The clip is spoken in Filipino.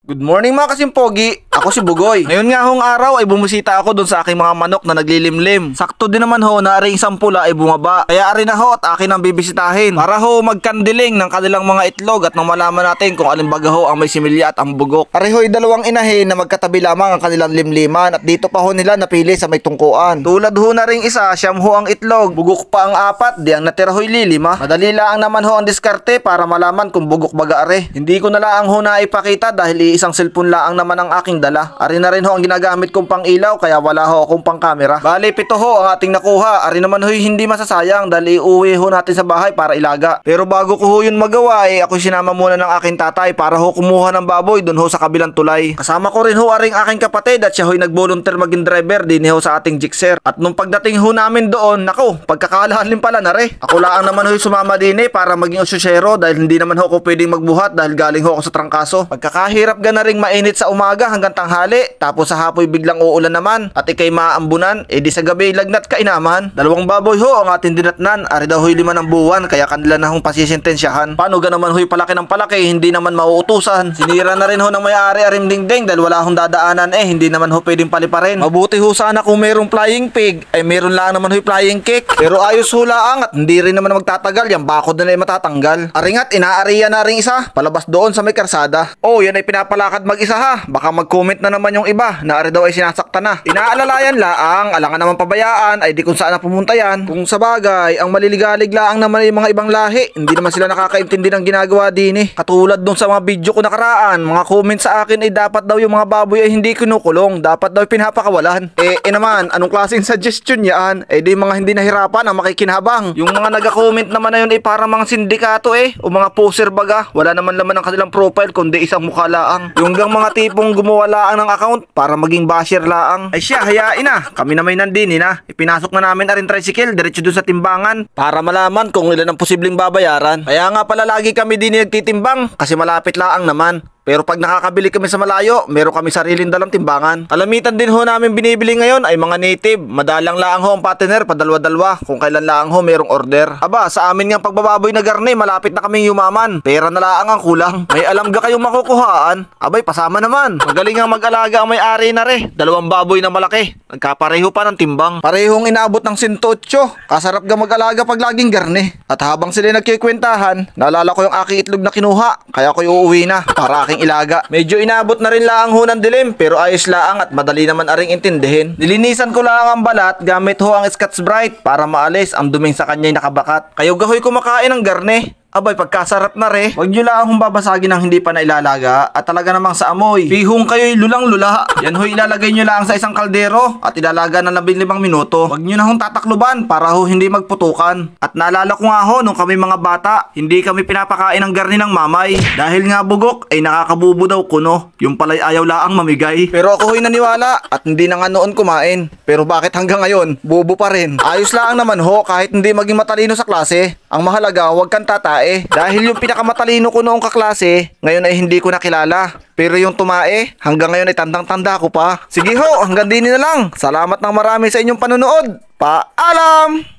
Good morning mga kasimpogi, ako si Bugoy. Ngayon nga hong araw ay bumisita ako doon sa aking mga manok na naglilimlim. Sakto din naman ho na aring isang pula ay bumaba. Kaya ari na ho at akin ang bibisitahin para ho magkandiling ng kanilang mga itlog at nang malaman natin kung alin baga ho ang may similya at ang bugok. Ari ho'y dalawang inahin na magkatabi lamang ang kanilang limliman at dito pa ho nila napili sa may tungkuan. Tulad ho na ring isa, siyam ho ang itlog, bugok pa ang apat, di ang natira ho'y lilima. Madali lang naman ho ang diskarte para malaman kung bugok baga ari. Hindi ko na lang ho na ipakita dahil isang cellphone lang naman ang aking dala. Ari na rin ho ang ginagamit kong pang ilaw kaya wala ho akong pang camera. Bali 7 ho ang ating nakuha. Ari naman ho'y hindi masasayang dahil iuwi ho natin sa bahay para ilaga. Pero bago ko ho yun magawa ako sinama muna ng aking tatay para ho kumuha ng baboy doon ho sa kabilang tulay. Kasama ko rin ho aring aking kapatid at siya ho'y nag-volunteer maging driver din ho sa ating jixer. At nung pagdating ho namin doon, nako, pagkakalalim pala na re. Ako lang naman ho'y sumama din para maging osyosero dahil hindi naman ho ako pwedeng magbuhat dahil galing ho ako sa trangkaso. Pagkakahirap ga na ring mainit sa umaga hanggang tanghali, tapos sa hapoy biglang uulan naman at ikay maambunan, di sa gabi lagnat kainaman. 2 baboy ho ang ating dinatnan. Ari daw ho'y 5 ng buwan kaya kanila na hong pasisintensyahan. Paano ga naman ho'y palaki ng palaki, hindi naman mauutusan. Sinira na rin ho ng may-ari aring dingding dahil wala hong dadaanan hindi naman ho pwedeng paliparin. Mabuti ho sana kung mayroong flying pig meron lang naman ho'y flying cake. Pero ayos ho lang at hindi rin naman magtatagal, yung bakod na matatanggal. Aringat inaariya na rin isa palabas doon sa may karsada. Yan ay pinapalakad mag-isa ha. Baka mag-comment na naman yung iba na ari daw ay sinasaktan na. Inaalalayan laang, alangan naman pabayaan di kung saan na pumunta yan. Kung sa bagay, ang maliligalig laang naman ay mga ibang lahi. Hindi naman sila nakakaintindi ng ginagawa din Katulad dun sa mga video ko nakaraan, mga comment sa akin dapat daw yung mga baboy ay hindi kinukulong. Dapat daw pinapakawalan. Naman, anong klaseng suggestion yan? Di mga hindi nahirapan ang makikinhabang. Yung mga nag-comment naman na yun parang mga sindikato o mga poser baga. Wala naman laman ang kanilang profile kundi isang mukha laang. Yung mga tipong gumawa laang ng account para maging basher laang. Siya, hayain na. Kami na may nandini na. Ipinasok na namin aring tricycle diretso dun sa timbangan para malaman kung ilan ang posibleng babayaran. Kaya nga pala lagi kami din nagtitimbang kasi malapit laang naman. Pero pag nakakabili kami sa malayo, meron kami sariling dalang timbangan. Kalamitan din ho namin binibili ngayon ay mga native. Madalang laang ho ang partner, padalwa-dalwa kung kailan laang ho merong order. Aba, sa amin ngang pagbababoy na garne, malapit na kaming yumaman. Pera na laang ang kulang. May alam ga kayong makukuhaan? Abay, pasama naman. Magaling ang mag-alaga ang may-ari na re. 2 baboy na malaki. Nagkapareho pa ng timbang. Parehong inaabot ng 108. Kasarap ga mag-alaga pag laging garne. At habang sila nagkikwentahan, naalala ko yung aking itlog na kinuha. Kaya ko uuwi na para aking ilaga. Medyo inabot na rin laang ho ng dilim pero ayos laang at madali naman aring intindihin. Nilinisan ko lang ang balat gamit ho ang Scotch Brite para maalis ang duming sa kanya'y nakabakat. Kayo gahoy kumakain ng garne. Abay, pagkasarap na re, wag nyo lang akong babasagin ng hindi pa nailalaga at talaga namang sa amoy. Pihong kayo'y lulang-lula. Yan ho ilalagay nyo lang sa isang kaldero at ilalaga ng 15 minuto. Wag nyo na hong tatakluban para ho hindi magputukan. At naalala ko nga ho nung kami mga bata, hindi kami pinapakain ng garni ng mamay. Dahil nga bugok ay nakakabubo daw kuno. Yung pala'y ayaw laang mamigay. Pero ako ho'y naniwala at hindi na nga noon kumain. Pero bakit hanggang ngayon, bubo pa rin? Ayos lang naman ho kahit hindi maging matalino sa klase. Ang mahalaga, wag kang tatae. Dahil yung pinakamatalino ko noong kaklase, ngayon ay hindi ko nakilala. Pero yung tumae, hanggang ngayon ay tandang-tanda ko pa. Sige ho, hanggang din na lang. Salamat ng marami sa inyong panonood. Paalam!